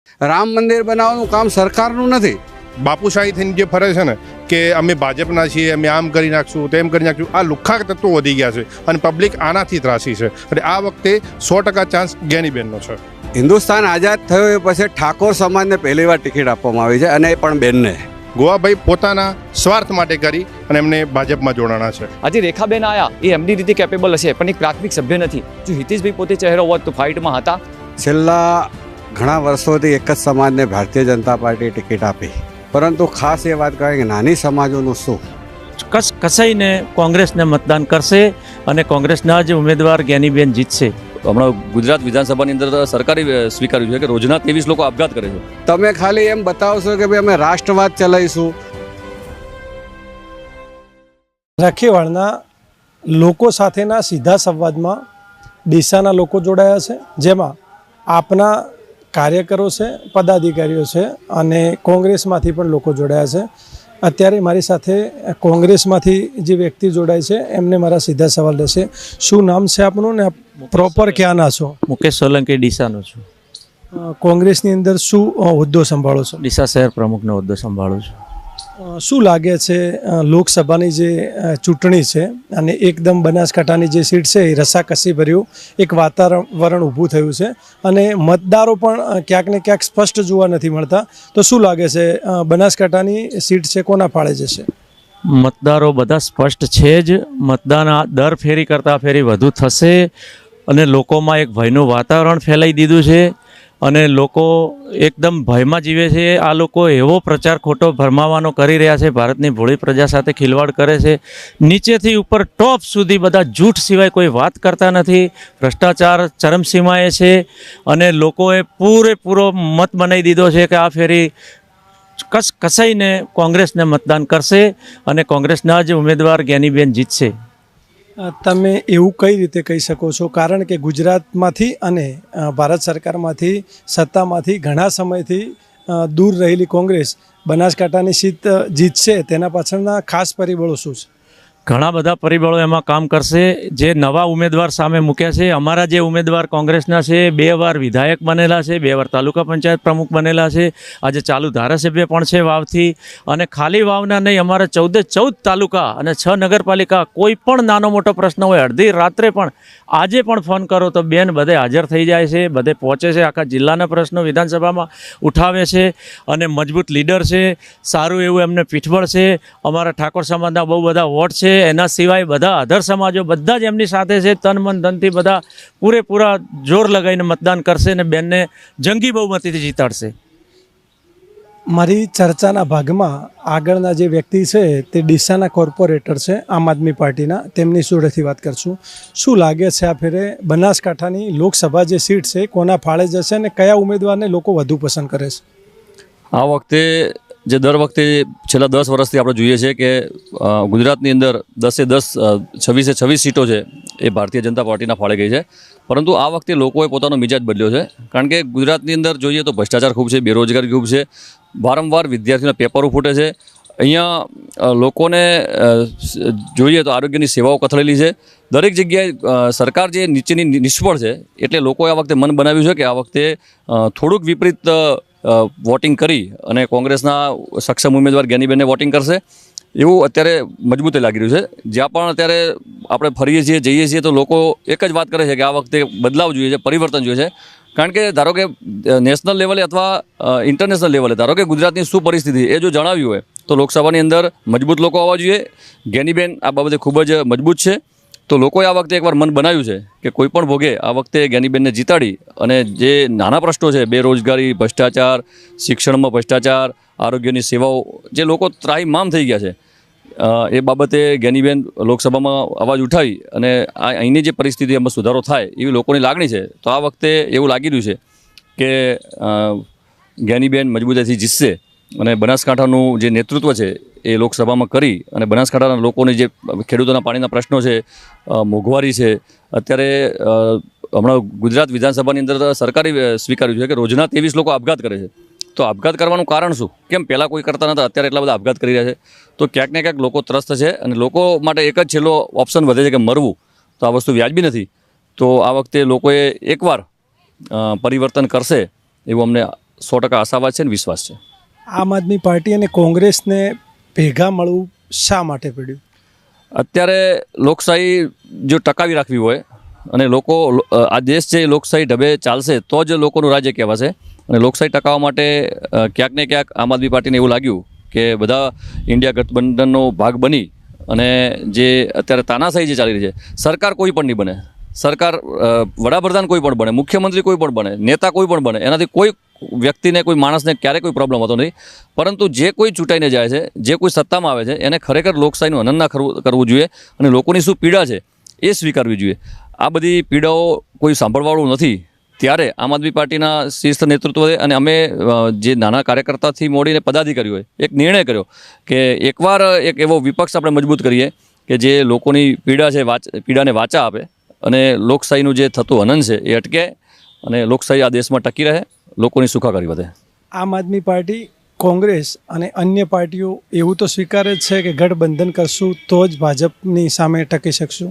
રામ મંદિર બનાવવાનું કામ સરકારનું નથી. બાપુશાહી થઈને જે ફરે છે ને કે અમે ભાજપના છીએ, અમે આમ કરી નાખશું, તેમ કરી નાખશું, આ લુખ્ખા તત્વો વધી ગયા છે અને પબ્લિક આનાથી ત્રાસી છે. એટલે આ વખતે 100% ચાન્સ જ્ઞાનીબેનનો છે. હિન્દુસ્તાન આઝાદ થયો એ પછી ઠાકોર સમાજને પહેલીવાર ટિકિટ આપવામાં આવી છે, અને એ પણ બેનને. ગોવાભાઈ પોતાના સ્વાર્થ માટે કરી અને એમને ભાજપમાં જોડાણા છે. આજે રેખાબેન આયા એ એમની રીતે કેપેબલ હશે, પણ એક પ્રાથમિક સભ્ય નથી. જો હિતેશભાઈ પોતે ચહેરો હોત તો ફાઇટમાં હતા. છેલ્લા ઘણા વર્ષોથી એક જ સમાજને ભારતીય જનતા પાર્ટી ટિકિટ આપી, પરંતુ ખાસ એ વાત કહે કે નાની સમાજોનું શું? કસાઈને કોંગ્રેસને મતદાન કરશે અને કોંગ્રેસના જ ઉમેદવાર જ્ઞાનીબેન જીતશે. હમણાં ગુજરાત વિધાનસભાની અંદર સરકારે સ્વીકાર્યું છે કે રોજના 23 લોકો આપઘાત કરે છે. તમે ખાલી એમ બતાવશો કે ભાઈ અમે રાષ્ટ્રવાદ ચલાવીશું. રાખીવાળના લોકો સાથેના સીધા સંવાદમાં ડીસાના લોકો જોડાયા છે, જેમાં આપના કાર્યકરો છે, પદાધિકારીઓ છે અને કોંગ્રેસમાંથી પણ લોકો જોડાયા છે. અત્યારે મારી સાથે કોંગ્રેસમાંથી જે વ્યક્તિ જોડાય છે એમને મારા સીધા સવાલ રહેશે. શું નામ છે આપનું ને પ્રોપર ક્યાંના છો? મુકેશ સોલંકી ડીસાનો છું. કોંગ્રેસની અંદર શું હોદ્દો સંભાળો છો? ડીસા શહેર પ્રમુખનો હોદ્દો સંભાળું છું. શું લાગે છે લોકસભાની જે ચૂંટણી છે અને એકદમ બનાસકાંઠાની જે સીટ છે એ રસાકસી ભર્યું એક વાતાવરણ ઊભું થયું છે અને મતદારો પણ ક્યાંક ને ક્યાંક સ્પષ્ટ જોવા નથી મળતા, તો શું લાગે છે બનાસકાંઠાની સીટ છે કોના ફાળે જશે? મતદારો બધા સ્પષ્ટ છે જ. મતદાન દર ફેરી કરતાં ફેરી વધુ થશે અને લોકોમાં એક ભયનું વાતાવરણ ફેલાઈ દીધું છે અને લોકો એકદમ ભયમાં જીવે છે. આ લોકો એવો પ્રચાર ખોટો ભરમાવાનો કરી રહ્યા છે, ભારતની ભોળી પ્રજા સાથે ખિલવાડ કરે છે. નીચેથી ઉપર ટોપ સુધી બધા જૂઠ સિવાય કોઈ વાત કરતા નથી. ભ્રષ્ટાચાર ચરમસીમાએ છે અને લોકોએ પૂરેપૂરો મત બનાવી દીધો છે કે આ ફેરી કસાઈને કોંગ્રેસને મતદાન કરશે અને કોંગ્રેસના જ ઉમેદવાર જ્ઞાનીબેન જીતશે. તમે એવું કઈ રીતે કહી શકો છો? કારણ કે ગુજરાતમાંથી અને ભારત સરકારમાંથી સત્તામાંથી ઘણા સમયથી દૂર રહેલી કોંગ્રેસ બનાસકાંઠાની સીટ જીતશે, તેના પાછળના ખાસ પરિબળો શું છે? ઘણા બધા પરિબળો એમાં કામ કરશે. જે નવા ઉમેદવાર સામે મૂક્યા છે, અમારા જે ઉમેદવાર કોંગ્રેસના છે 2 વાર વિધાયક બનેલા છે, 2 વાર તાલુકા પંચાયત પ્રમુખ બનેલા છે, આજે ચાલુ ધારાસભ્ય પણ છે વાવથી. અને ખાલી વાવના નહીં, અમારા 14 તાલુકા અને 6 નગરપાલિકા કોઈ પણ નાનો મોટો પ્રશ્ન હોય અડધી રાત્રે પણ આજે પણ ફોન કરો તો બેન બધે હાજર થઈ જાય છે, બધે પહોંચે છે, આખા જિલ્લાના પ્રશ્નો વિધાનસભામાં ઉઠાવે છે અને મજબૂત લીડર છે. સારું એવું એમને પીઠબળ છે. અમારા ઠાકોર સમાજના બહુ બધા વોટ છે. એના સિવાય બધા અધર સમાજો બધા જ એમની સાથે છે. તન મન ધનથી બધા પૂરેપૂરા જોર લગાવીને મતદાન કરશે અને બેનને જંગી બહુમતીથી જીતાડશે. મારી ચર્ચાના ભાગમાં આગળના જે વ્યક્તિ છે તે ડીસાના કોર્પોરેટર છે આમ આદમી પાર્ટીના, તેમની જોડેથી વાત કરશું. શું લાગે છે આ ફેરે બનાસકાંઠાની લોકસભા જે સીટ છે કોના ફાળે જશે અને કયા ઉમેદવારને લોકો વધુ પસંદ કરે છે? આ વખતે જે દર વખતે છેલ્લા 10 વર્ષથી આપણે જોઈએ છે કે ગુજરાતની અંદર 10-10 26 સીટો છે એ ભારતીય જનતા પાર્ટીના ફાળે ગઈ છે. પરંતુ આ વખતે લોકોએ પોતાનો મિજાજ બદલ્યો છે. કારણ કે ગુજરાતની અંદર જોઈએ તો ભ્રષ્ટાચાર ખૂબ છે, બેરોજગારી ખૂબ છે, વારંવાર વિદ્યાર્થીઓના પેપરો ફૂટે છે. અહીંયા લોકોને જોઈએ તો આરોગ્યની સેવાઓ કથળેલી છે. દરેક જગ્યાએ સરકાર જે નીચેની નિષ્ફળ છે, એટલે લોકોએ આ વખતે મન બનાવ્યું છે કે આ વખતે થોડુંક વિપરીત વોટિંગ કરી અને કોંગ્રેસના સક્ષમ ઉમેદવાર જ્ઞાનીબેનને વોટિંગ કરશે એવું અત્યારે મજબૂતે લાગી રહ્યું છે. જ્યાં પણ અત્યારે આપણે ફરીએ છીએ, જઈએ છીએ તો લોકો એક જ વાત કરે છે કે આ વખતે બદલાવ જોઈએ છે, પરિવર્તન જોઈએ છે. કારણ કે ધારો કે નેશનલ લેવલે અથવા ઇન્ટરનેશનલ લેવલે ધારો કે ગુજરાતની શું પરિસ્થિતિ એ જો જણાવ્યું હોય તો લોકસભાની અંદર મજબૂત લોકો આવવા જોઈએ. જ્ઞાનીબેન આ બાબતે ખૂબ જ મજબૂત છે. તો લોકોએ આ વખતે એકવાર મન બનાવ્યું છે કે કોઈ પણ ભોગે આ વખતે જ્ઞાનીબેનને જીતાડી અને જે નાના પ્રશ્નો છે, બેરોજગારી, ભ્રષ્ટાચાર, શિક્ષણમાં ભ્રષ્ટાચાર, આરોગ્યની સેવાઓ, જે લોકો ત્રાહિમામ થઈ ગયા છે, એ બાબતે જ્ઞાનીબેન લોકસભામાં અવાજ ઉઠાવી અને અહીંની જે પરિસ્થિતિ એમાં સુધારો થાય એવી લોકોની લાગણી છે. તો આ વખતે એવું લાગી રહ્યું છે કે જ્ઞાનીબેન મજબૂતાઈથી જીતશે અને બનાસકાંઠાનું જે નેતૃત્વ છે એ લોકસભામાં કરી અને બનાસકાંઠાના લોકોની જે ખેડૂતોના પાણીના પ્રશ્નો છે, મોંઘવારી છે, અત્યારે હમણાં ગુજરાત વિધાનસભાની અંદર સરકારે સ્વીકાર્યું છે કે રોજના 23 લોકો આપઘાત કરે છે. તો આપઘાત કરવાનું કારણ શું? કેમ પહેલાં કોઈ કરતા નહોતા, અત્યારે એટલા બધા આપઘાત કરી રહ્યા છે? તો ક્યાંક ને ક્યાંક લોકો ત્રસ્ત છે અને લોકો માટે એક જ છેલ્લો ઓપ્શન વધે છે કે મરવું. તો આ વસ્તુ વ્યાજબી નથી. તો આ વખતે લોકોએ એકવાર પરિવર્તન કરશે એવું અમને 100% આશાવાદ છે અને વિશ્વાસ છે. આમ આદમી પાર્ટી અને કોંગ્રેસને ભેગા મળવું શા માટે પડ્યું? અત્યારે લોકશાહી જો ટકાવી રાખવી હોય અને આ દેશ છે એ લોકશાહી ઢબે ચાલશે તો જ લોકોનું રાજ્ય કહેવાશે. અને લોકશાહી ટકાવવા માટે ક્યાંક ને ક્યાંક આમ આદમી પાર્ટીને એવું લાગ્યું કે બધા ઇન્ડિયા ગઠબંધનનો ભાગ બની અને જે અત્યારે તાનાશાહી જે ચાલી રહી છે, સરકાર કોઈ પણ નહીં બને, સરકાર વડાપ્રધાન કોઈ પણ બને, મુખ્યમંત્રી કોઈ પણ બને, નેતા કોઈ પણ બને, એનાથી કોઈ વ્યક્તિને કોઈ માણસને ક્યારેય કોઈ પ્રોબ્લેમ હતો નથી. પરંતુ જે કોઈ ચૂંટાઈને જાય છે, જે કોઈ સત્તામાં આવે છે, એને ખરેખર લોકશાહીનું હનન ના કરવું જોઈએ અને લોકોની શું પીડા છે એ સ્વીકારવી જોઈએ. આ બધી પીડાઓ કોઈ સાંભળવાવાળું નથી. ત્યારે આમ આદમી પાર્ટીના શીર્ષ નેતૃત્વએ અને અમે જે નાના કાર્યકર્તાથી મોડીને પદાધિકારીઓએ એક નિર્ણય કર્યો કે એકવાર એક એવો વિપક્ષ આપણે મજબૂત કરીએ કે જે લોકોની પીડા છે પીડાને વાચા આપે અને લોકશાહીનું જે થતું હનન છે એ અટકે અને લોકશાહી આ દેશમાં ટકી રહે, લોકોની સુખાકારી વધે. આમ આદમી પાર્ટી, કોંગ્રેસ અને અન્ય પાર્ટીઓ એવું તો સ્વીકારે જ છે કે ગઠબંધન કરશું તો જ ભાજપની સામે ટકી શકશું.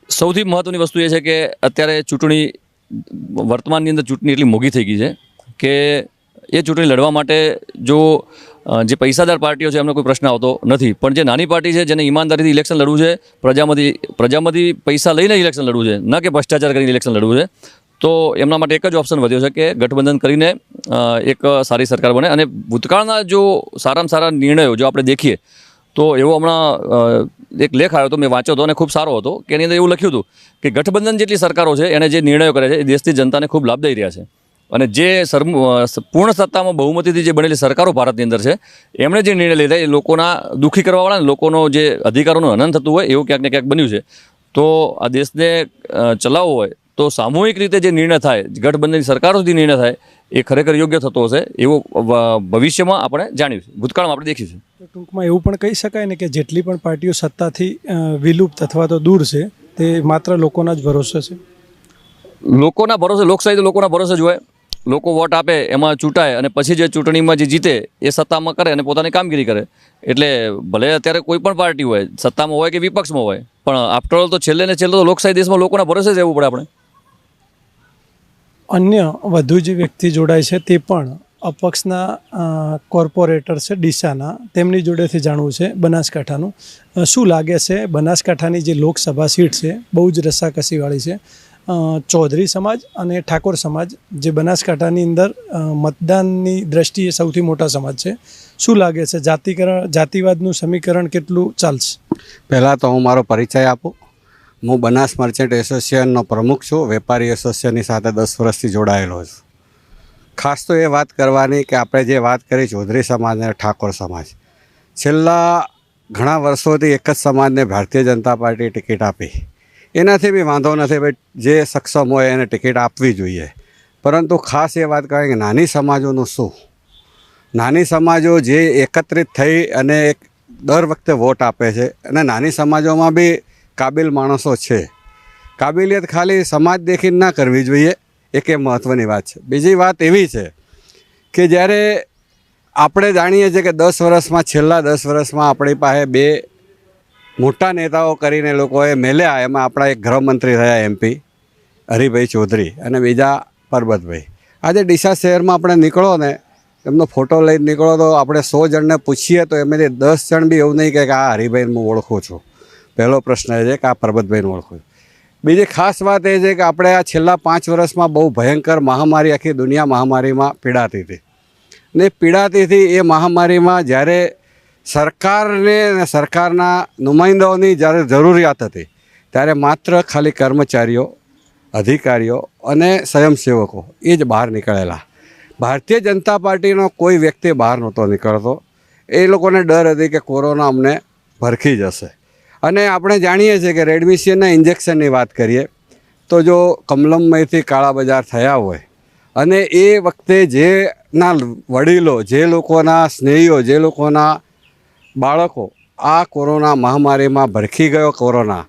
સૌથી મહત્ત્વની વસ્તુ એ છે કે અત્યારે વર્તમાનની અંદર ચૂંટણી એટલી મોંઘી થઈ ગઈ છે કે એ ચૂંટણી લડવા માટે જો જે પૈસાદાર પાર્ટીઓ છે એમનો કોઈ પ્રશ્ન આવતો નથી, પણ જે નાની પાર્ટી છે જેને ઈમાનદારીથી ઇલેક્શન લડવું છે, પ્રજામાંથી પૈસા લઈને ઇલેક્શન લડવું છે, ન કે ભ્રષ્ટાચાર કરીને ઇલેક્શન લડવું છે, તો એમના માટે એક જ ઓપ્શન વધ્યો છે કે ગઠબંધન કરીને એક સારી સરકાર બને. અને ભૂતકાળના જો સારામાં સારા નિર્ણયો જો આપણે દેખીએ તો એવો હમણાં એક લેખ આવ્યો હતો, મેં વાંચ્યો હતો અને ખૂબ સારો હતો કે એની અંદર એવું લખ્યું હતું કે ગઠબંધન જેટલી સરકારો છે એને જે નિર્ણયો કરે છે એ દેશની જનતાને ખૂબ લાભદાયી રહ્યા છે. અને જે પૂર્ણ સત્તામાં બહુમતીથી જે બનેલી સરકારો ભારતની અંદર છે એમણે જે નિર્ણય લીધા એ લોકોના દુઃખી કરવાવાળા, લોકોનો જે અધિકારોનું હનન થતું હોય એવું ક્યાંક ને ક્યાંક બન્યું છે. તો આ દેશને ચલાવવો હોય તો સામૂહિક રીતે જે નિર્ણય થાય, ગઠબંધનની સરકારોથી નિર્ણય થાય એ ખરેખર યોગ્ય થતો હશે એવું ભવિષ્યમાં આપણે જાણ્યું છે, ભૂતકાળમાં આપણે દેખ્યું છે. ટૂંકમાં એવું પણ કહી શકાય ને કે જેટલી પણ પાર્ટીઓ સત્તાથી વિલુપ્ત અથવા તો દૂર છે તે માત્ર લોકોના જ ભરોસે છે. લોકોના ભરોસે, લોકશાહી તો લોકોના ભરોસે જ હોય. લોકો વોટ આપે, એમાં ચૂંટાય અને પછી જે ચૂંટણીમાં જે જીતે એ સત્તામાં કરે અને પોતાની કામગીરી કરે. એટલે ભલે અત્યારે કોઈ પણ પાર્ટી હોય, સત્તામાં હોય કે વિપક્ષમાં હોય, પણ આફ્ટરઓલ તો છેલ્લે ને છેલ્લે તો લોકશાહી દેશમાં લોકોના ભરોસે જ રહેવું પડે આપણે. અન્ય વધુ જે વ્યક્તિ જોડાય છે તે પણ અપક્ષના કોર્પોરેટર છે ડીસાના, તેમની જોડેથી જાણવું છે બનાસકાંઠાનું. શું લાગે છે બનાસકાંઠાની જે લોકસભા સીટ છે બહુ જ રસાકસીવાળી છે. ચૌધરી સમાજ અને ઠાકોર સમાજ જે બનાસકાંઠાની અંદર મતદાનની દ્રષ્ટિએ સૌથી મોટા સમાજ છે. શું લાગે છે જાતિવાદનું સમીકરણ કેટલું ચાલશે? પહેલાં તો હું મારો પરિચય આપું. હું બનાસ મર્ચન્ટ એસોસિએશનનો પ્રમુખ છું. વેપારી એસોસિએશનની સાથે 10 વર્ષથી જોડાયેલો છું. ખાસ તો એ વાત કરવાની કે આપણે જે વાત કરી ચૌધરી સમાજ અને ઠાકોર સમાજ, છેલ્લા ઘણા વર્ષોથી એક જ સમાજને ભારતીય જનતા પાર્ટી ટિકિટ આપી. એનાથી બી વાંધો નથી, ભાઈ જે સક્ષમ હોય એને ટિકિટ આપવી જોઈએ. પરંતુ ખાસ એ વાત કહેવાય કે નાની સમાજોનું શું? નાની સમાજો જે એકત્રિત થઈ અને દર વખતે વોટ આપે છે અને નાની સમાજોમાં બી કાબિલ માણસો છે. કાબિલિયત ખાલી સમાજ દેખીને ના કરવી જોઈએ, એક એ મહત્ત્વની વાત છે. બીજી વાત એવી છે કે જ્યારે આપણે જાણીએ છીએ કે છેલ્લા 10 વર્ષમાં આપણી પાસે 2 મોટા નેતાઓ કરીને લોકોએ મેલ્યા. એમાં આપણા એક ગૃહમંત્રી રહ્યા MP હરિભાઈ ચૌધરી અને બીજા પરબતભાઈ. આજે ડીસા શહેરમાં આપણે નીકળો ને, એમનો ફોટો લઈને નીકળો તો આપણે 100 જણને પૂછીએ તો એમાંથી 10 જણ બી એવું નહીં કે આ હરિભાઈને હું ઓળખું છું. પહેલો પ્રશ્ન એ છે કે આ પરબતભાઈને ઓળખું છું. બીજી ખાસ વાત એ છે કે આપણે આ છેલ્લા 5 વર્ષમાં બહુ ભયંકર મહામારી, આખી દુનિયા મહામારીમાં પીડાતી હતી. ને પીડાતી હતી એ મહામારીમાં જ્યારે સરકારને અને સરકારના નુમાઇંદાઓની જ્યારે જરૂરિયાત હતી ત્યારે માત્ર ખાલી કર્મચારીઓ, અધિકારીઓ અને સ્વયંસેવકો એ જ બહાર નીકળેલા. ભારતીય જનતા પાર્ટીનો કોઈ વ્યક્તિ બહાર નહોતો નીકળતો. એ લોકોને ડર હતી કે કોરોના અમને ભરખી જશે. અને આપણે જાણીએ છીએ કે રેડમિશનના ઇન્જેક્શનની વાત કરીએ તો જો કમલમમાંથી કાળા બજાર થયા હોય અને એ વખતે જેના વડીલો, જે લોકોના સ્નેહીઓ, જે લોકોના બાળકો આ કોરોના મહામારીમાં ભરખી ગયો કોરોના,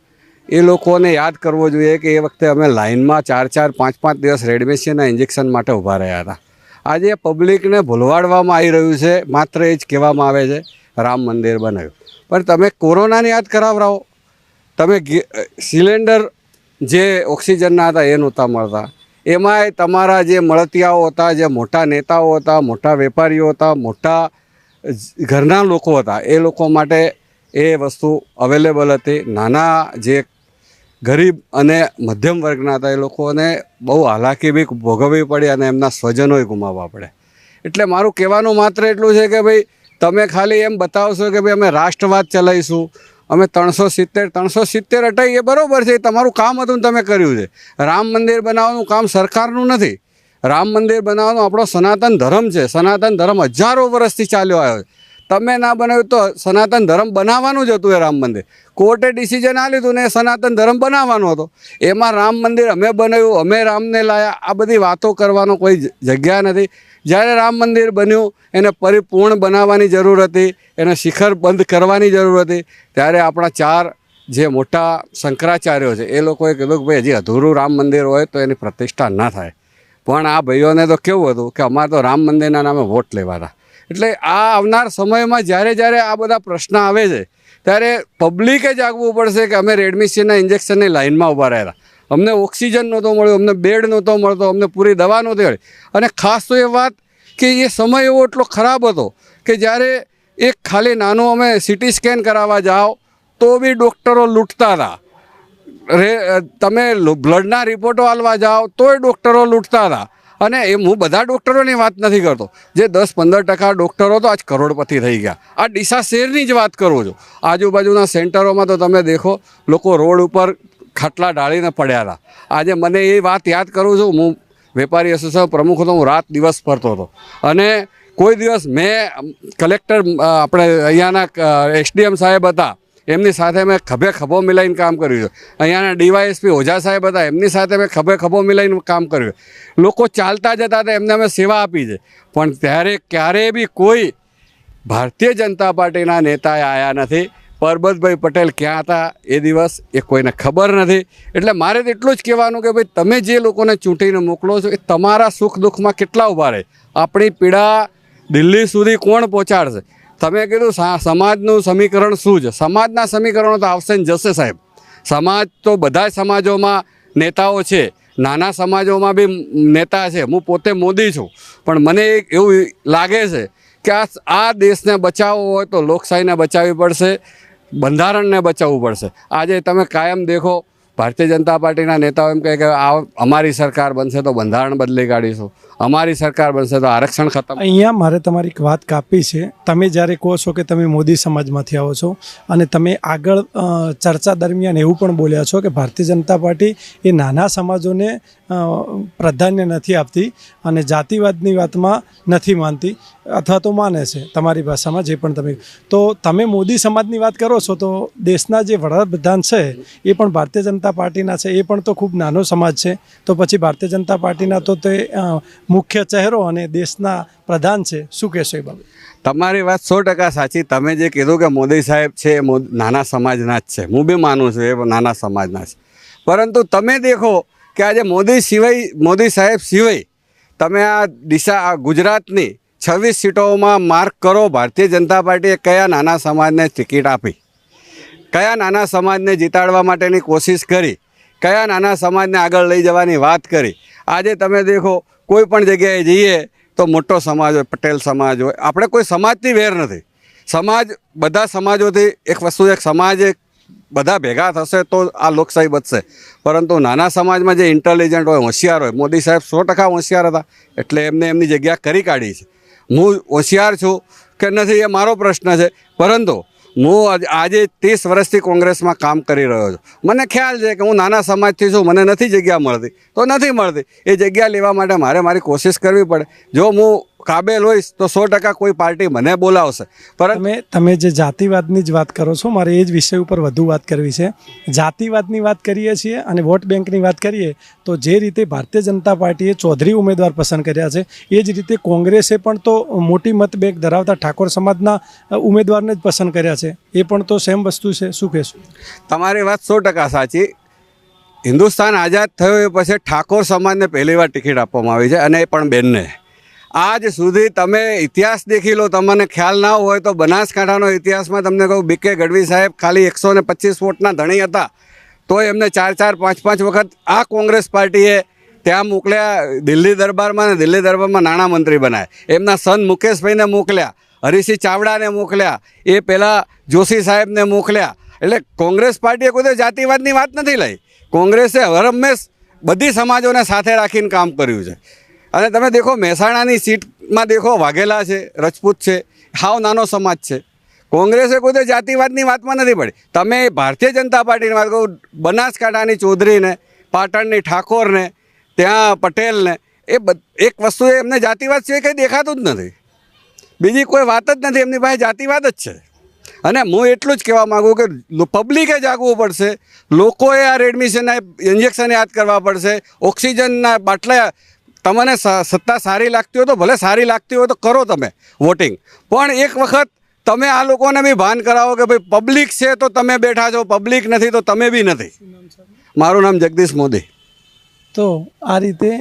એ લોકોને યાદ કરવો જોઈએ કે એ વખતે અમે લાઇનમાં 4-4, 5-5 દિવસ રેડમિશનના ઇન્જેક્શન માટે ઊભા રહ્યા હતા. આજે પબ્લિકને ભૂલવાડવામાં આવી રહ્યું છે. માત્ર એ જ કહેવામાં આવે છે રામ મંદિર બનાવ્યું, પણ તમે કોરોનાને યાદ કરાવરાવો. તમે સિલિન્ડર જે ઓક્સિજનના હતા એ નહોતા મળતા, એમાંય તમારા જે મળતિયાઓ હતા, જે મોટા નેતાઓ હતા, મોટા વેપારીઓ હતા, મોટા ઘરના લોકો હતા, એ લોકો માટે એ વસ્તુ અવેલેબલ હતી. નાના જે ગરીબ અને મધ્યમ વર્ગના હતા એ લોકોને બહુ હાલાકી બી ભોગવવી પડી અને એમના સ્વજનોય ગુમાવવા પડે. એટલે મારું કહેવાનું માત્ર એટલું છે કે ભાઈ તમે ખાલી એમ બતાવશો કે ભાઈ અમે રાષ્ટ્રવાદ ચલાવીશું, અમે 370 હટાઈ, એ બરાબર છે, એ તમારું કામ હતું ને તમે કર્યું છે. રામ મંદિર બનાવવાનું કામ સરકારનું નથી. રામ મંદિર બનાવવાનું આપણો સનાતન ધર્મ છે. સનાતન ધર્મ હજારો વર્ષથી ચાલ્યો આવ્યો છે. તમે ના બનાવ્યું તો સનાતન ધર્મ બનાવવાનું જ હતું. એ રામ મંદિર કોર્ટે ડિસિઝન આ લીધું ને એ સનાતન ધર્મ બનાવવાનો હતો. એમાં રામ મંદિર અમે બનાવ્યું, અમે રામને લાયા, આ બધી વાતો કરવાનો કોઈ જગ્યા નથી. જ્યારે રામ મંદિર બન્યું એને પરિપૂર્ણ બનાવવાની જરૂર હતી, એને શિખર બંધ કરવાની જરૂર હતી, ત્યારે આપણા 4 જે મોટા શંકરાચાર્યો છે એ લોકોએ કીધું કે ભાઈ હજી અધૂરું રામ મંદિર હોય તો એની પ્રતિષ્ઠા ના થાય. પણ આ ભાઈઓને તો કેવું હતું કે અમારે તો રામ મંદિરના નામે વોટ લેવાના. એટલે આ આવનાર સમયમાં જ્યારે આ બધા પ્રશ્ન આવે છે ત્યારે પબ્લિકે જાગવું પડશે કે અમે રેડમિશનના ઇન્જેક્શનની લાઇનમાં ઊભા રહેલા, અમને ઓક્સિજન નહોતો મળ્યો, અમને બેડ નહોતો મળતો, અમને પૂરી દવા નહોતી મળી. અને ખાસ તો એ વાત કે એ સમય એવો એટલો ખરાબ હતો કે જ્યારે એક ખાલી નાનું અમે સિટી સ્કેન કરાવવા જાઓ તો બી ડૉક્ટરો લૂંટતા હતા. તમે બ્લડના રિપોર્ટો આલવા જાઓ તોય ડૉક્ટરો લૂંટતા હતા. અને એ હું બધા ડૉક્ટરોની વાત નથી કરતો, જે 10-15% ડૉક્ટરો તો આજ કરોડપતિ થઈ ગયા. આ ડીસા શહેરની જ વાત કરું છું. આજુબાજુના સેન્ટરોમાં તો તમે દેખો લોકો રોડ ઉપર ખાટલા ઢાળીને પડ્યા હતા. આજે મને એ વાત યાદ કરું છું, હું વેપારી એસોસિએશન પ્રમુખ હતો, હું રાત દિવસ ફરતો હતો અને કોઈ દિવસ મેં કલેક્ટર આપણે અહીંયાના એસડીએમ સાહેબ હતા, એમની સાથે મેં ખભે ખભો મિલાઈને કામ કર્યું છે. અહીંયાના ડીવાયએસપી ઓઝા સાહેબ હતા, એમની સાથે મેં ખભે ખભો મિલાઈને કામ કર્યું. લોકો ચાલતા જતા હતા, એમને અમે સેવા આપી છે. પણ ત્યારે ક્યારેય બી કોઈ ભારતીય જનતા પાર્ટીના નેતાએ આવ્યા નથી. પરબતભાઈ પટેલ ક્યાં હતા એ દિવસ એ કોઈને ખબર નથી. એટલે મારે તો એટલું જ કહેવાનું કે ભાઈ તમે જે લોકોને ચૂંટીને મોકલો છો એ તમારા સુખ દુઃખમાં કેટલા ઊભા રહે. આપણી પીડા દિલ્હી સુધી કોણ પહોંચાડશે? તમે કીધું સમાજનું સમીકરણ શું છે? સમાજના સમીકરણો તો આવશે ને જશે સાહેબ. સમાજ તો બધા સમાજોમાં નેતાઓ છે, નાના સમાજોમાં બી નેતા છે. હું પોતે મોદી છું, પણ મને એવું લાગે છે કે આ દેશને બચાવવો હોય તો લોકશાહીને બચાવવી પડશે, બંધારણને બચાવવું પડશે. આજે તમે કાયમ દેખો ભારતીય જનતા પાર્ટીના નેતાઓ એમ કહે કે અમારી સરકાર બનશે તો બંધારણ બદલી કાઢીશું, અમારી સરકાર બનશે તો આરક્ષણ ખતમ. અહીંયા મારે તમારી એક વાત કાપી છે. તમે જ્યારે કહો છો કે તમે મોદી સમાજમાંથી આવો છો અને તમે આગળ ચર્ચા દરમિયાન એવું પણ બોલ્યા છો કે ભારતીય જનતા પાર્ટી એ નાના સમાજોને પ્રાધાન્ય નથી આપતી અને જાતિવાદની વાતમાં નથી માનતી અથવા તો માને છે, તમારી ભાષામાં જે પણ તમે મોદી સમાજની વાત કરો છો તો દેશના જે વડાપ્રધાન છે એ પણ ભારતીય જનતા પાર્ટીના છે, એ પણ તો ખૂબ નાનો સમાજ છે. તો પછી ભારતીય જનતા પાર્ટીના તો તે મુખ્ય ચહેરો અને દેશના પ્રધાન છે. શું કહેશો એ બાબત? તમારી વાત 100% સાચી. તમે જે કીધું કે મોદી સાહેબ છે એ નાના સમાજના જ છે, હું બી માનું છું એ નાના સમાજના છે. પરંતુ તમે દેખો કે આજે મોદી સાહેબ સિવાય તમે આ ડીસા ગુજરાતની 26 સીટોમાં માર્ક કરો, ભારતીય જનતા પાર્ટીએ કયા નાના સમાજને ટિકિટ આપી, કયા નાના સમાજને જીતાડવા માટેની કોશિશ કરી, કયા નાના સમાજને આગળ લઈ જવાની વાત કરી. આજે તમે દેખો કોઈ પણ જગ્યાએ જઈએ તો મોટો સમાજ હોય, પટેલ સમાજ હોય, આપણે કોઈ સમાજથી વેર નથી. સમાજ બધા સમાજોથી એક વસ્તુ, એક સમાજ બધા ભેગા થશે તો આ લોકશાહી બચશે. પરંતુ નાના સમાજમાં જે ઇન્ટેલિજન્ટ હોય, હોશિયાર હોય, મોદી સાહેબ 100% હોશિયાર હતા એટલે એમને એમની જગ્યા કરી કાઢી છે. હું હોશિયાર છું કે નથી એ મારો પ્રશ્ન છે, પરંતુ હું આજે 30 વર્ષથી કોંગ્રેસમાં કામ કરી રહ્યો છું. મને ખ્યાલ છે કે હું નાના સમાજથી છું, મને નથી જગ્યા મળતી તો નથી મળતી. એ જગ્યા લેવા માટે મારે મારી કોશિશ કરવી પડે. જો હું કાબેલ હોઈશ તો 100% કોઈ પાર્ટી મને બોલાવશે. પરંતુ તમે જે જાતિવાદની જ વાત કરો છો, મારે એ જ વિષય ઉપર વધુ વાત કરવી છે. જાતિવાદની વાત કરીએ છીએ અને વોટ બેંકની વાત કરીએ તો જે રીતે ભારતીય જનતા પાર્ટીએ ચૌધરી ઉમેદવાર પસંદ કર્યા છે એ જ રીતે કોંગ્રેસે પણ તો મોટી મત બેંક ધરાવતા ઠાકોર સમાજના ઉમેદવારને જ પસંદ કર્યા છે. એ પણ તો સેમ વસ્તુ છે. શું કહેશો? તમારી વાત 100% સાચી. હિન્દુસ્તાન આઝાદ થયો એ પછી ઠાકોર સમાજને પહેલીવાર ટિકિટ આપવામાં આવી છે અને એ પણ બેનને. આજ સુધી તમે ઇતિહાસ દેખી લો, તમને ખ્યાલ ના હોય તો બનાસકાંઠાનો ઇતિહાસમાં તમને કહું, બીકે ગઢવી સાહેબ ખાલી 125 વોટના ધણી હતા તો એમને 4-4, 5-5 વખત આ કોંગ્રેસ પાર્ટીએ ત્યાં મોકલ્યા દિલ્હી દરબારમાં, ને દિલ્હી દરબારમાં નાણામંત્રી બનાવ્યા. એમના સન મુકેશભાઈને મોકલ્યા, હરીસિંહ ચાવડાને મોકલ્યા, એ પહેલાં જોશી સાહેબને મોકલ્યા. એટલે કોંગ્રેસ પાર્ટીએ કોઈ જાતિવાદની વાત નથી લઈ. કોંગ્રેસે હરહંમેશ બધી સમાજોને સાથે રાખીને કામ કર્યું છે. અને તમે દેખો મહેસાણાની સીટમાં દેખો વાઘેલા છે, રજપૂત છે, હાવ નાનો સમાજ છે. કોંગ્રેસે કોઈ જાતિવાદની વાતમાં નથી પડી. તમે ભારતીય જનતા પાર્ટીની વાત કહો, બનાસકાંઠાની ચૌધરીને, પાટણની ઠાકોરને, ત્યાં પટેલને, એક વસ્તુ એમને જાતિવાદ સિવાય કંઈ દેખાતું જ નથી. બીજી કોઈ વાત જ નથી, એમની પાસે જાતિવાદ જ છે. અને હું એટલું જ કહેવા માગું કે પબ્લિકે જાગવું પડશે, લોકોએ આ રેડમિશનના ઇન્જેક્શન યાદ કરવા પડશે, ઓક્સિજનના બાટલા. તમને સત્તા સારી લાગતી હોય તો ભલે સારી લાગતી હોય તો કરો તમે વોટિંગ, પણ એક વખત તમે આ લોકોને બી ભાન કરાવો કે ભાઈ પબ્લિક છે તો તમે બેઠા છો, પબ્લિક નથી તો તમે બી નથી. મારું નામ જગદીશ મોદી. તો આ રીતે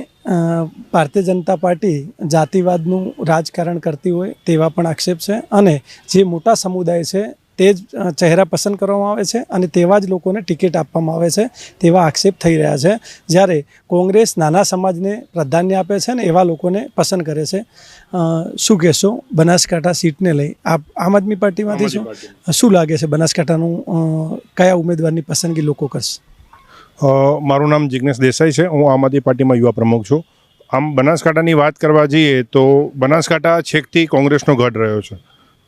ભારતીય જનતા પાર્ટી જાતિવાદનું રાજકારણ કરતી હોય તેવા પણ આક્ષેપ છે, અને જે મોટા સમુદાય છે તે જ ચહેરા પસંદ કરવામાં આવે છે અને તેવા જ લોકોને ટિકિટ આપવામાં આવે છે તેવા આક્ષેપ થઈ રહ્યા છે. જ્યારે કોંગ્રેસ નાના સમાજને પ્રાધાન્ય આપે છે ને એવા લોકોને પસંદ કરે છે. શું કહેશો બનાસકાંઠા સીટને લઈ? આપ આમ આદમી પાર્ટીમાંથી શું લાગે છે બનાસકાંઠાનું કયા ઉમેદવારની પસંદગી લોકો કરશે? મારું નામ જિગ્નેશ દેસાઈ છે. હું આમ આદમી પાર્ટીમાં યુવા પ્રમુખ છું. આમ બનાસકાંઠાની વાત કરવા જઈએ તો બનાસકાંઠા છેકથી કોંગ્રેસનો ગઢ રહ્યો છે.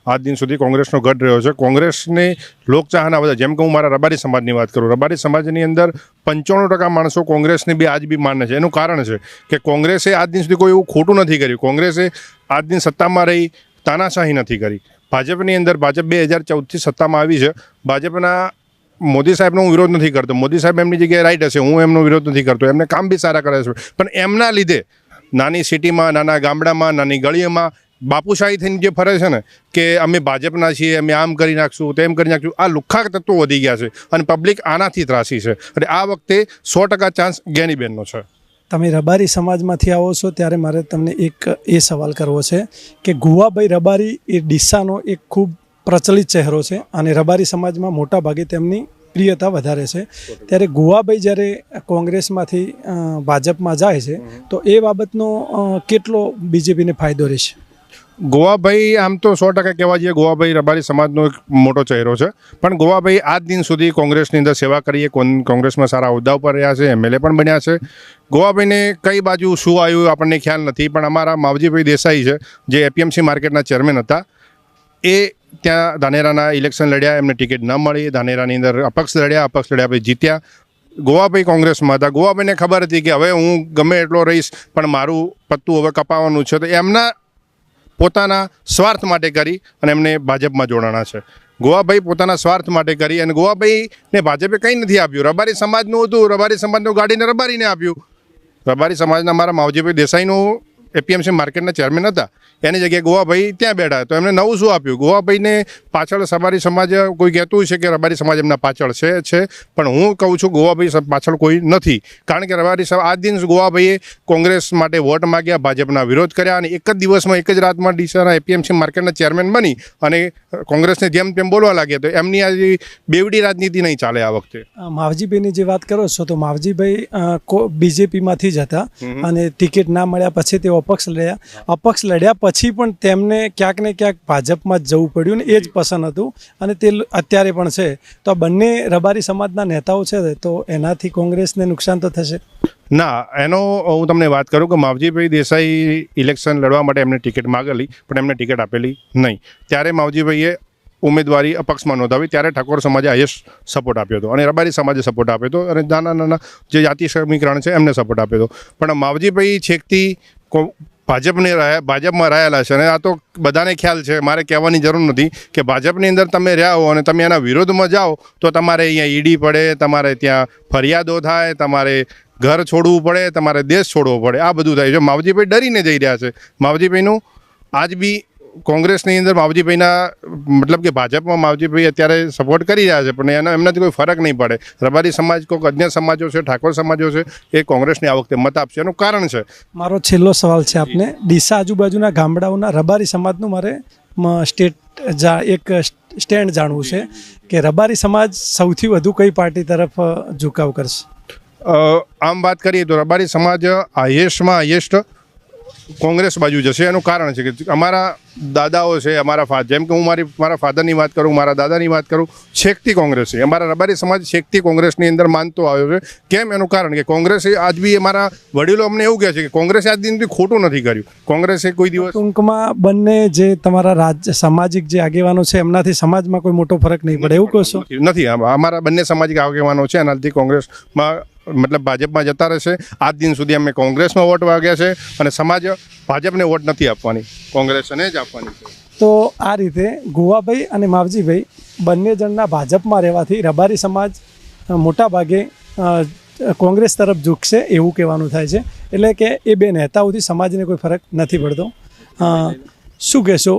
આજ દિન સુધી કોંગ્રેસનો ગઢ રહ્યો છે. કોંગ્રેસની લોકચાહના બધા, જેમ કે હું મારા રબારી સમાજની વાત કરું, રબારી સમાજની અંદર 95% માણસો કોંગ્રેસની બી આજ બી માને છે. એનું કારણ છે કે કોંગ્રેસે આજ દિન સુધી કોઈ એવું ખોટું નથી કર્યું. કોંગ્રેસે આજ દિન સત્તામાં રહી તાનાશાહી નથી કરી. ભાજપની અંદર ભાજપ 2014થી સત્તામાં આવી છે. ભાજપના મોદી સાહેબનો હું વિરોધ નથી કરતો. મોદી સાહેબ એમની જગ્યાએ રાઈટ હશે, હું એમનો વિરોધ નથી કરતો. એમને કામ બી સારા કરે છે, પણ એમના લીધે નાની સિટીમાં, નાના ગામડામાં, નાની ગળીઓમાં બાપુશાહી થઈને જે ફરે છે ને કે અમે ભાજપના છીએ, અમે આમ કરી નાખશું, તેમ કરી નાખશું, આ લુખ્ખા તત્વો વધી ગયા છે અને પબ્લિક આનાથી ત્રાસી છે. અને આ વખતે 100% ચાન્સ જ્ઞાનીબેનનો છે. તમે રબારી સમાજમાંથી આવો છો ત્યારે મારે તમને એક એ સવાલ કરવો છે કે ગુવાભાઈ રબારી એ ડીસાનો એક ખૂબ પ્રચલિત ચહેરો છે અને રબારી સમાજમાં મોટા ભાગે તેમની પ્રિયતા વધારે છે. ત્યારે ગુવાભાઈ જ્યારે કોંગ્રેસમાંથી ભાજપમાં જાય છે તો એ બાબતનો કેટલો બીજેપીને ફાયદો રહેશે? ગોવાભાઈ આમ તો 100% કહેવા જઈએ, ગોવાભાઈ રબારી સમાજનો એક મોટો ચહેરો છે, પણ ગોવાભાઈ આજ દિન સુધી કોંગ્રેસની અંદર સેવા કરીએ, કોંગ્રેસમાં સારા હોદ્દા ઉપર રહ્યા છે, એમએલએ પણ બન્યા છે. ગોવાભાઈને કઈ બાજુ શું આવ્યું આપણને ખ્યાલ નથી, પણ અમારા માવજીભાઈ દેસાઈ છે જે એપીએમસી માર્કેટના ચેરમેન હતા, એ ત્યાં ધાનેરાના ઇલેક્શન લડ્યા, એમને ટિકિટ ન મળી. ધાનેરાની અંદર અપક્ષ લડ્યા પછી જીત્યા. ગોવાભાઈ કોંગ્રેસમાં હતા. ગોવાભાઈને ખબર હતી કે હવે હું ગમે એટલો રહીશ પણ મારું પત્તું હવે કપાવવાનું છે, તો એમના પોતાના સ્વાર્થ માટે કરી અને એમને ભાજપમાં જોડાણા છે. ગોવાભાઈ પોતાના સ્વાર્થ માટે કરી અને ગોવાભાઈને ભાજપે કંઈ નથી આપ્યું. રબારી સમાજનું હતું, રબારી સમાજનું ગાડીને રબારીને આપ્યું. રબારી સમાજના મારા માવજીભાઈ દેસાઈનું એપીએમસી માર્કેટના ચેરમેન હતા, એની જગ્યાએ ગોવાભાઈ ત્યાં બેઠા, તો એમને નવું શું આપ્યું? ગોવાભાઈને પાછળ રબારી સમાજ કોઈ કહેતું છે કે રબારી સમાજ એમના પાછળ છે, પણ હું કહું છું ગોવાભાઈ પાછળ કોઈ નથી. કારણ કે રબારી આજ દિન ગોવાભાઈએ કોંગ્રેસ માટે વોટ માગ્યા, ભાજપના વિરોધ કર્યા અને એક જ દિવસમાં, એક જ રાતમાં ડીસાના એપીએમસી માર્કેટના ચેરમેન બની અને કોંગ્રેસને જેમ તેમ બોલવા લાગ્યા. તો એમની આ બેવડી રાજનીતિ નહીં ચાલે આ વખતે. માવજીભાઈની જે વાત કરો છો તો માવજીભાઈ બીજેપીમાંથી જ હતા અને ટિકિટ ના મળ્યા પછી તેઓ અપક્ષ લડ્યા પછી પણ તેમને ક્યાંક ને ક્યાંક ભાજપમાં જ જવું પડ્યું ને એ જ પસંદ હતું અને તે અત્યારે પણ છે. તો આ બંને રબારી સમાજના નેતાઓ છે તો એનાથી કોંગ્રેસને નુકસાન તો થશે ના. એનો હું તમને વાત કરું કે માવજીભાઈ દેસાઈ ઇલેક્શન લડવા માટે એમને ટિકિટ માગેલી, પણ એમને ટિકિટ આપેલી નહીં. ત્યારે માવજીભાઈએ ઉમેદવારી અપક્ષમાં નોંધાવી, ત્યારે ઠાકોર સમાજે હાઈએસ્ટ સપોર્ટ આપ્યો હતો અને રબારી સમાજે સપોર્ટ આપ્યો હતો અને નાના જે જાતિ સમીકરણ છે એમને સપોર્ટ આપ્યો હતો. પણ માવજીભાઈ છેકથી ભાજપમાં રહેલા છે અને આ તો બધાને ખ્યાલ છે, મારે કહેવાની જરૂર નથી કે ભાજપની અંદર તમે રહ્યા હો અને તમે એના વિરોધમાં જાઓ તો તમારે અહીંયા ઈડી પડે, તમારે ત્યાં ફરિયાદો થાય, તમારે ઘર છોડવું પડે, તમારે દેશ છોડવો પડે, આ બધું થાય છે. માવજીભાઈ ડરીને જઈ રહ્યા છે. માવજીભાઈનું આજ બી કોંગ્રેસની અંદર માવજીભાઈના મતલબ કે ભાજપમાં માવજીભાઈ અત્યારે સપોર્ટ કરી રહ્યા છે, પણ એમનાથી કોઈ ફરક નહીં પડે. રબારી સમાજ કોઈક અન્ય સમાજો છે, ઠાકોર સમાજો છે, એ કોંગ્રેસને આ વખતે મત આપશે. એનું કારણ છે. મારો છેલ્લો સવાલ છે આપને, ડીસા આજુબાજુના ગામડાઓના રબારી સમાજનું મારે એક સ્ટેન્ડ જાણવું છે કે રબારી સમાજ સૌથી વધુ કઈ પાર્ટી તરફ ઝુકાવ કરશે? આમ વાત કરીએ તો રબારી સમાજ હાઈએસ્ટ કોંગ્રેસ બાજુ જશે. એનું કારણ છે કે અમારા દાદાઓ છે, જેમ કે હું મારા ફાધરની વાત કરું, મારા દાદાની વાત કરું, છેકથી કોંગ્રેસ છે. અમારા રબારી સમાજ છેકથી કોંગ્રેસની અંદર માનતો આવ્યો છે. કેમ? એનું કારણ કે કોંગ્રેસે આજ બી અમારા વડીલો અમને એવું કહે છે કે કોંગ્રેસે આજ દિન બી ખોટું નથી કર્યું. કોંગ્રેસે કોઈ દિવસ ટૂંકમાં બંને જે તમારા રાજ્ય સામાજિક જે આગેવાનો છે એમનાથી સમાજમાં કોઈ મોટો ફરક નહીં પડે એવું કહો છો? નથી. અમારા બંને સામાજિક આગેવાનો છે, એનાથી કોંગ્રેસમાં મતલબ ભાજપમાં જતા રહેશે. આજ દિન સુધી અમે કોંગ્રેસમાં વોટ વાગ્યા છે અને સમાજ ભાજપને વોટ નથી આપવાની, કોંગ્રેસને જ આપવાની છે. તો આ રીતે ગોવાભાઈ અને માવજીભાઈ બંને જણના ભાજપમાં રહેવાથી રબારી સમાજ મોટા ભાગે કોંગ્રેસ તરફ ઝૂકશે એવું કહેવાનું થાય છે. એટલે કે એ બે નેતાઓથી સમાજને કોઈ ફરક નથી પડતો. શું કહેશો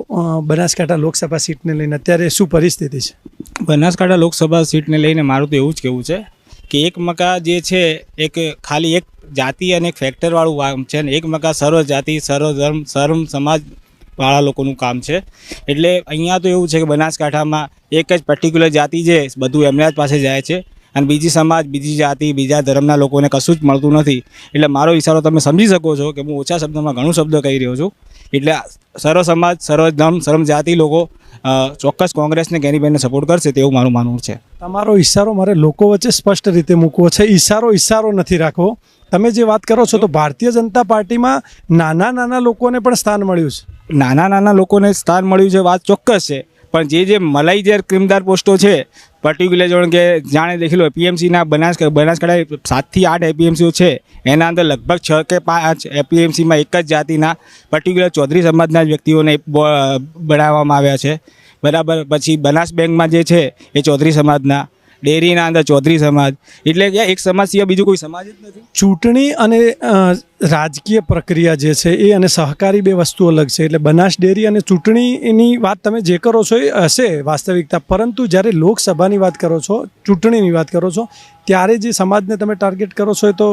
બનાસકાંઠા લોકસભા સીટને લઈને અત્યારે શું પરિસ્થિતિ છે? બનાસકાંઠા લોકસભા સીટને લઈને મારું તો એવું જ કહેવું છે કે એક મકા જે છે એક ખાલી એક જાતિ અને એક ફેક્ટરવાળું કામ છે, ને એક મકા સર્વ જાતિ સર્વ ધર્મ સર્વ સમાજવાળા લોકોનું કામ છે. એટલે અહીંયા તો એવું છે કે બનાસકાંઠામાં એક જ પર્ટિક્યુલર જાતિ છે, બધું એમના જ પાસે જાય છે, અને બીજી સમાજ, બીજી જાતિ, બીજા ધર્મના લોકોને કશું જ મળતું નથી. એટલે મારો ઇશારો તમે સમજી શકો છો કે હું ઓછા શબ્દમાં ઘણું શબ્દ કહી રહ્યો છું. એટલે સર્વ સમાજ, સર્વ ધર્મ, સર્વ જાતિ લોકો ચોક્કસ કોંગ્રેસને ગેનીબેનને સપોર્ટ કરશે તેવું મારું માનવું છે. તમારો ઇશારો મારે લોકો વચ્ચે સ્પષ્ટ રીતે મૂકવો છે. ઇશારો નથી રાખવો. તમે જે વાત કરો છો તો ભારતીય જનતા પાર્ટીમાં નાના લોકોને પણ સ્થાન મળ્યું છે. નાના લોકોને સ્થાન મળ્યું છે, વાત ચોક્કસ છે. પણ જે મલાઈદાર ક્રીમદાર પોસ્ટો છે, પર્ટિક્યુલર જોણ કે જાણે દેખી લો એપીએમસીના બનાસકાંઠા 7 થી 8 એપીએમસીઓ છે, એના અંદર લગભગ 6 કે 5 એપીએમસીમાં એક જ જાતિના પર્ટિક્યુલર ચૌધરી સમાજના જ વ્યક્તિઓને બનાવવામાં આવ્યા છે. બરાબર. પછી બનાસ બેંકમાં જે છે એ ચૌધરી સમાજના, ડેરીના અંદર ચૌધરી સમાજ, એટલે કે એક સમાજ સિવાય બીજું કોઈ સમાજ જ નથી. ચૂંટણી અને રાજકીય પ્રક્રિયા જે છે એ અને સહકારી બે વસ્તુ અલગ છે. એટલે બનાસ ડેરી અને ચૂંટણીની વાત તમે જે કરો છો એ હશે વાસ્તવિકતા, પરંતુ જ્યારે લોકસભાની વાત કરો છો, ચૂંટણીની વાત કરો છો, ત્યારે જે સમાજને તમે ટાર્ગેટ કરો છો એ તો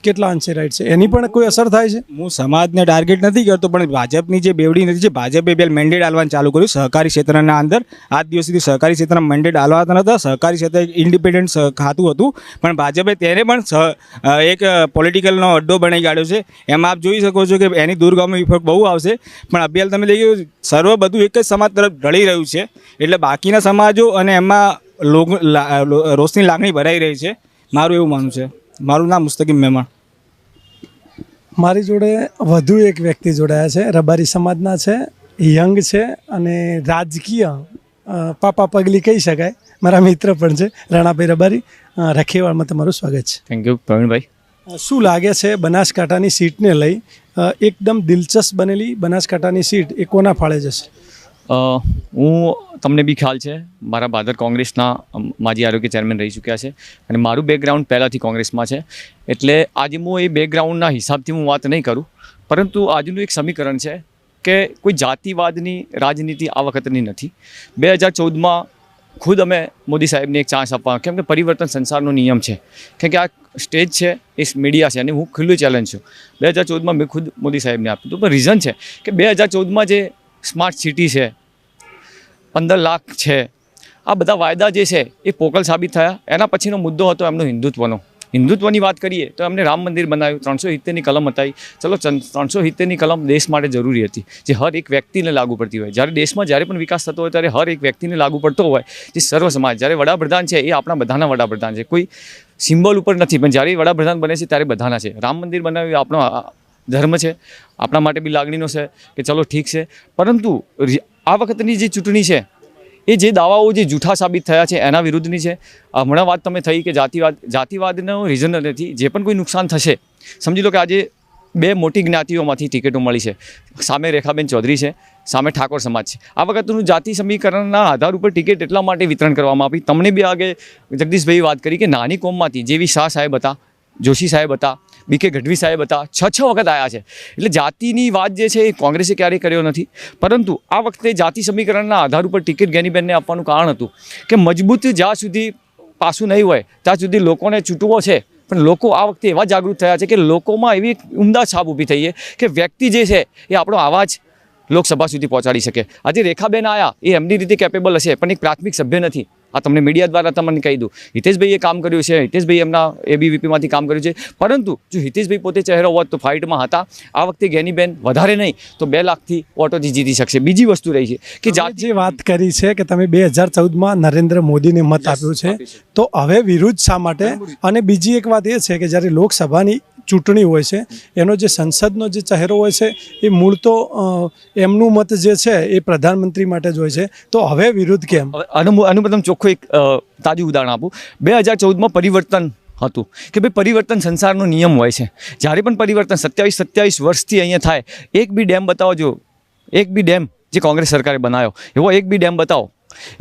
કેટલા અંશે રાઈટ છે? એની પણ કોઈ અસર થાય છે? હું સમાજને ટાર્ગેટ નથી કરતો, પણ ભાજપની જે બેવડી નથી છે, ભાજપે બે મેન્ડેટ આલવાનું ચાલુ કર્યું સહકારી ક્ષેત્રના અંદર. આજ દિવસ સુધી સહકારી ક્ષેત્રમાં મેન્ડેટ આલવાતા નહોતા. સહકારી ક્ષેત્ર ઇન્ડિપેન્ડન્ટ ખાતું હતું, પણ ભાજપે તેને પણ એક પોલિટિકલનો અડ્ડો બનાવી કાઢ્યો છે. એમાં આપ જોઈ શકો છો કે એની દૂરગામી ઇફેક્ટ બહુ આવશે. પણ અભિયાલ તમે લઈ ગયું સર્વ બધું એક જ સમાજ તરફ ઢળી રહ્યું છે. એટલે બાકીના સમાજો અને એમાં રોષની લાગણી ભરાઈ રહી છે. મારું એવું માનવું છે. મારું નામ મુસ્તકીમ મહેમાન. મારી જોડે વધુ એક વ્યક્તિ જોડાયા છે, રબારી સમાજના છે, યંગ છે અને રાજકીય પાપા પગલી કહી શકાય, મારા મિત્ર પણ છે, રાણાભાઈ રબારી. રખેવાળમાં તમારું સ્વાગત છે. Thank you Pravinbhai. શું લાગે છે બનાસકાંઠાની સીટને લઈ એકદમ દિલચસ્પ બનેલી બનાસકાંઠાની સીટ એ કોના ફાળે જશે? તમને બી ખ્યાલ છે, મારા ફાધર કોંગ્રેસના માજી આરોગ્ય ચેરમેન રહી ચૂક્યા છે અને મારું બેકગ્રાઉન્ડ પહેલાંથી કોંગ્રેસમાં છે. એટલે આજે હું એ બેકગ્રાઉન્ડના હિસાબથી હું વાત નહીં કરું, પરંતુ આજનું એક સમીકરણ છે કે કોઈ જાતિવાદની રાજનીતિ આ વખતની નથી. 2014માં ખુદ અમે મોદી સાહેબને એક ચાન્સ આપવા, કેમ કે પરિવર્તન સંસારનો નિયમ છે, કેમ કે આ સ્ટેજ છે એ મીડિયા છે અને હું ખુલ્લું ચેલેન્જ છું. 2014માં મેં ખુદ મોદી સાહેબને આપ્યું હતું. પણ રીઝન છે કે 2014માં જે સ્માર્ટ સિટી છે, 15 લાખ છે, આ બધા વાયદા જે છે એ પોકળ સાબિત થયા. એના પછીનો મુદ્દો હતો એમનો હિન્દુત્વની વાત કરીએ તો એમને રામ મંદિર બનાવ્યું, 370ની કલમ હટાવી. ચલો 370ની કલમ દેશ માટે જરૂરી હતી, જે હર એક વ્યક્તિને લાગુ પડતી હોય. જ્યારે દેશમાં જ્યારે પણ વિકાસ થતો હોય ત્યારે હર એક વ્યક્તિને લાગુ પડતો હોય, જે સર્વ સમાજ. જ્યારે વડાપ્રધાન છે એ આપણા બધાના વડાપ્રધાન છે, કોઈ સિમ્બોલ ઉપર નથી, પણ જ્યારે વડાપ્રધાન બને છે ત્યારે બધાના છે. રામ મંદિર બનાવ્યું આપણો ધર્મ છે, આપણા માટે બી લાગણીનો છે કે ચલો ઠીક છે. પરંતુ આ વખતની જે ચૂંટણી છે એ જે દાવાઓ જે જૂઠા સાબિત થયા છે એના વિરુદ્ધની છે. હમણાં વાત તમે થઈ કે જાતિવાદનો રીઝન નથી. જે પણ કોઈ નુકસાન થશે, સમજી લો કે આજે 2 મોટી જ્ઞાતિઓમાંથી ટિકિટો મળી છે. સામે રેખાબેન ચૌધરી છે, સામે ઠાકોર સમાજ છે. આ વખતનું જાતિ સમીકરણના આધાર ઉપર ટિકિટ એટલા માટે વિતરણ કરવામાં આવી. તમને બી આગે જગદીશભાઈ વાત કરી કે નાની કોમમાંથી જેવી શાહ સાહેબ હતા, જોશી સાહેબ હતા, બીકે ગઢવી સાહેબ હતા, 6 વખત આવ્યા છે. એટલે જાતિની વાત જે છે એ કોંગ્રેસે ક્યારેય કર્યો નથી. પરંતુ આ વખતે જાતિ સમીકરણના આધાર ઉપર ટિકિટ ગેનીબેનને આપવાનું કારણ હતું કે મજબૂત જ્યાં સુધી પાસું નહીં હોય ત્યાં સુધી લોકોને ચૂંટવો છે. પણ લોકો આ વખતે એવા જાગૃત થયા છે કે લોકોમાં એવી ઉમદા છાપ ઊભી થઈ છે કે વ્યક્તિ જે છે એ આપણો અવાજ લોકસભા સુધી પહોંચાડી શકે. આજે રેખાબેન આવ્યા, એ એમની રીતે કેપેબલ હશે, પણ એક પ્રાથમિક સભ્ય નથી. આ તમને મીડિયા દ્વારા તમને કહી દઉં, હિતેશભાઈએ કામ કર્યું છે, હિતેશભાઈ એમના ABVPમાંથી કામ કર્યું છે, પરંતુ જો હિતેશભાઈ પોતે ચહેરો હોત તો ફાઇટમાં હતા. આ વખતે જ્ઞાનીબેન વધારે નહીં તો 2 લાખથી ઓટોથી જીતી શકશે. બીજી વસ્તુ રહી છે કે જે વાત કરી છે કે તમે 2014માં નરેન્દ્ર મોદીને મત આપ્યો છે, તો હવે વિરુદ્ધ શા માટે? અને બીજી એક વાત એ છે કે જ્યારે લોકસભાની ચૂંટણી હોય છે એનો જે સંસદનો જે ચહેરો હોય છે એ મૂળ તો એમનું મત જે છે એ પ્રધાનમંત્રી માટે જ હોય છે, તો હવે વિરુદ્ધ કેમ? આનું પ્રથમ ચોખ્ખું એક તાજું ઉદાહરણ આપું. 2014માં પરિવર્તન હતું કે ભાઈ પરિવર્તન સંસારનો નિયમ હોય છે. જ્યારે પણ પરિવર્તન 27 વર્ષથી અહીંયા થાય, એક બી ડેમ બતાવો, જો એક બી ડેમ જે કોંગ્રેસ સરકારે બનાવ્યો એવો એક બી ડેમ બતાવો.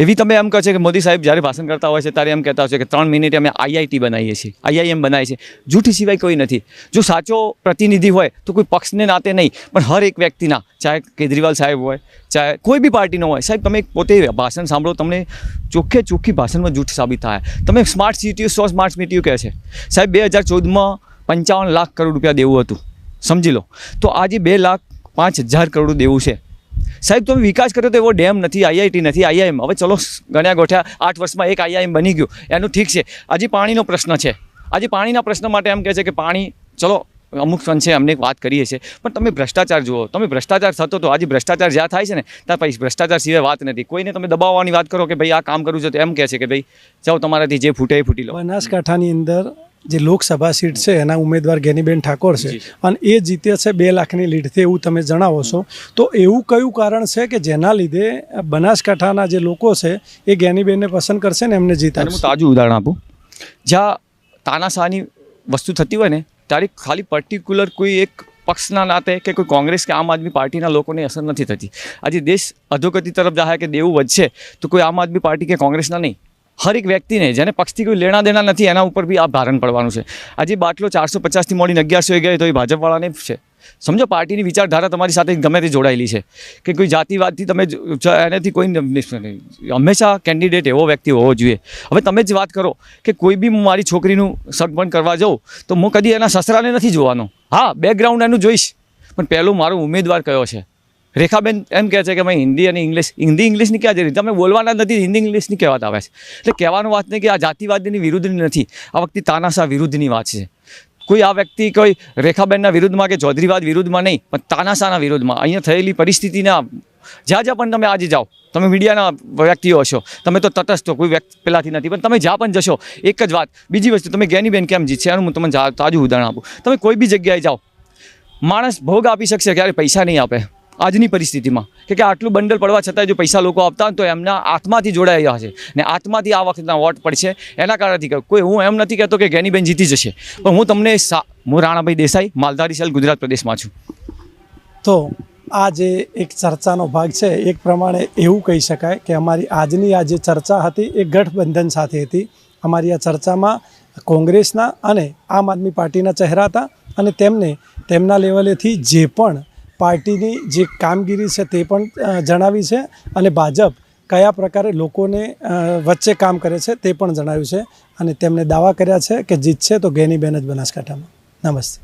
એવી તમે એમ કહો છો કે મોદી સાહેબ જ્યારે ભાષણ કરતા હોય છે ત્યારે એમ કહેતા હોય છે કે 3 મિનિટે અમે IIT બનાવીએ છીએ, IIM બનાવીએ છીએ. જૂઠી સિવાય કોઈ નથી. જો સાચો પ્રતિનિધિ હોય તો કોઈ પક્ષને નાતે નહીં, પણ હર એક વ્યક્તિના, ચાહે કેજરીવાલ સાહેબ હોય, ચાહે કોઈ બી પાર્ટીનો હોય, સાહેબ તમે પોતે ભાષણ સાંભળો, તમને ચોખ્ખી ભાષણમાં જૂઠ સાબિત થાય. તમે સ્માર્ટ સિટીઓ 100 સ્માર્ટ સિટીઓ કહે છે, સાહેબ 2014માં 55 લાખ કરોડ રૂપિયા દેવું હતું, સમજી લો. તો આજે 2,05,000 કરોડ દેવું છે. સાહેબ તમે વિકાસ કર્યો તો એવો ડેમ નથી, IIT નથી, IIM. હવે ચલો ગણ્યા ગોઠ્યા 8 વર્ષમાં એક IIM બની ગયું, એનું ઠીક છે. આજે પાણીનો પ્રશ્ન છે. આજે પાણીના પ્રશ્ન માટે એમ કહે છે કે પાણી, ચલો અમુક છે અમને વાત કરીએ છીએ, પણ તમે ભ્રષ્ટાચાર જુઓ. તમે ભ્રષ્ટાચાર થતો તો આજે ભ્રષ્ટાચાર જ્યાં થાય છે ને ત્યાં પછી ભ્રષ્ટાચાર સિવાય વાત નથી. કોઈને તમે દબાવવાની વાત કરો કે ભાઈ આ કામ કરવું છે તો એમ કહે છે કે ભાઈ જાઓ તમારાથી જે ફૂટે એ ફૂટી લો. બનાસકાંઠાની અંદર જે લોકસભા સીટ છે એના ઉમેદવાર જ્ઞાનીબેન ઠાકોર છે અને એ જીત્યા છે 2 લાખની લીડથી, એવું તમે જણાવો છો. તો એવું કયું કારણ છે કે જેના લીધે બનાસકાંઠાના જે લોકો છે એ જ્ઞાનીબેનને પસંદ કરશે ને એમને જીતાડશે? હું તાજું ઉદાહરણ આપું. જ્યાં તાનાશાહની વસ્તુ થતી હોય ને ત્યારે ખાલી પર્ટિક્યુલર કોઈ એક પક્ષના નાતે કે કોઈ કોંગ્રેસ કે આમ આદમી પાર્ટીના લોકોને અસર નથી થતી. આજે દેશ અધોગતિ તરફ જાય કે દેવું વધશે તો કોઈ આમ આદમી પાર્ટી કે કોંગ્રેસના નહીં, હર એક વ્યક્તિને જેને પક્ષથી કોઈ લેણા દેણા નથી એના ઉપર બી આ ભારણ પડવાનું છે. આજે બાટલો 450થી મોડીને 1100 ગયો તો એ ભાજપવાળાને છે. સમજો પાર્ટીની વિચારધારા તમારી સાથે ગમે તે જોડાયેલી છે કે કોઈ જાતિવાદથી તમે એનાથી કોઈ હંમેશા કેન્ડિડેટ એવો વ્યક્તિ હોવો જોઈએ. હવે તમે જ વાત કરો કે કોઈ બી હું મારી છોકરીનું સગપણ કરવા જાઉં તો હું કદી એના સસરાને નથી જોવાનો. હા, બેકગ્રાઉન્ડ એનું જોઈશ, પણ પહેલો મારો ઉમેદવાર કયો છે. રેખાબેન એમ કહે છે કે ભાઈ હિન્દી અને ઇંગ્લિશ, હિન્દી ઇંગ્લિશની ક્યાં જરૂર, તમે બોલવાના નથી, હિન્દી ઇંગ્લિશની કહેવાત આવે છે. એટલે કહેવાનું વાત નહીં કે આ જાતિવાદની વિરુદ્ધની નથી, આ વખતે તાનાશાહ વિરુદ્ધની વાત છે. કોઈ આ વ્યક્તિ કોઈ રેખાબેનના વિરુદ્ધમાં કે ચૌધરીવાદ વિરુદ્ધમાં નહીં, પણ તાનાશાહના વિરુદ્ધમાં. અહીંયા થયેલી પરિસ્થિતિના જ્યાં પણ તમે આજે જાઓ, તમે મીડિયાના વ્યક્તિઓ હશો, તમે તો તટસ્થ કોઈ વ્યક્તિ પહેલાંથી નથી, પણ તમે જ્યાં પણ જશો એક જ વાત. બીજી વસ્તુ, તમે જ્ઞાનીબેન કેમ જીતશે એનું હું તમને તાજું ઉદાહરણ આપું. તમે કોઈ બી જગ્યાએ જાઓ, માણસ ભોગ આપી શકશે ક્યારે પૈસા નહીં આપે આજની પરિસ્થિતિમાં, કે આટલું બંડલ પડવા છતાં જો પૈસા લોકો આપતા હોય તો એમના આત્માથી જોડાયા હશે ને આત્માથી આ વખતના વોટ પડશે. એના કારણથી કોઈ, હું એમ નથી કહેતો કે જ્ઞાનીબેન જીતી જશે, પણ હું તમને હું રાણાભાઈ દેસાઈ, માલધારી સેલ, ગુજરાત પ્રદેશમાં છું. તો આ જે એક ચર્ચાનો ભાગ છે એક પ્રમાણે એવું કહી શકાય કે અમારી આજની આ જે ચર્ચા હતી એ ગઠબંધન સાથે હતી. અમારી આ ચર્ચામાં કોંગ્રેસના અને આમ આદમી પાર્ટીના ચહેરા હતા અને તેમને તેમના લેવલેથી જે પણ પાર્ટીની જે કામગીરી છે તે પણ જણાવી છે અને ભાજપ કયા પ્રકારે લોકોને વચ્ચે કામ કરે છે તે પણ જણાવ્યું છે અને તેમણે દાવા કર્યા છે કે જીતશે તો જ્ઞાનીબેન જ બનાસકાંઠામાં. નમસ્તે.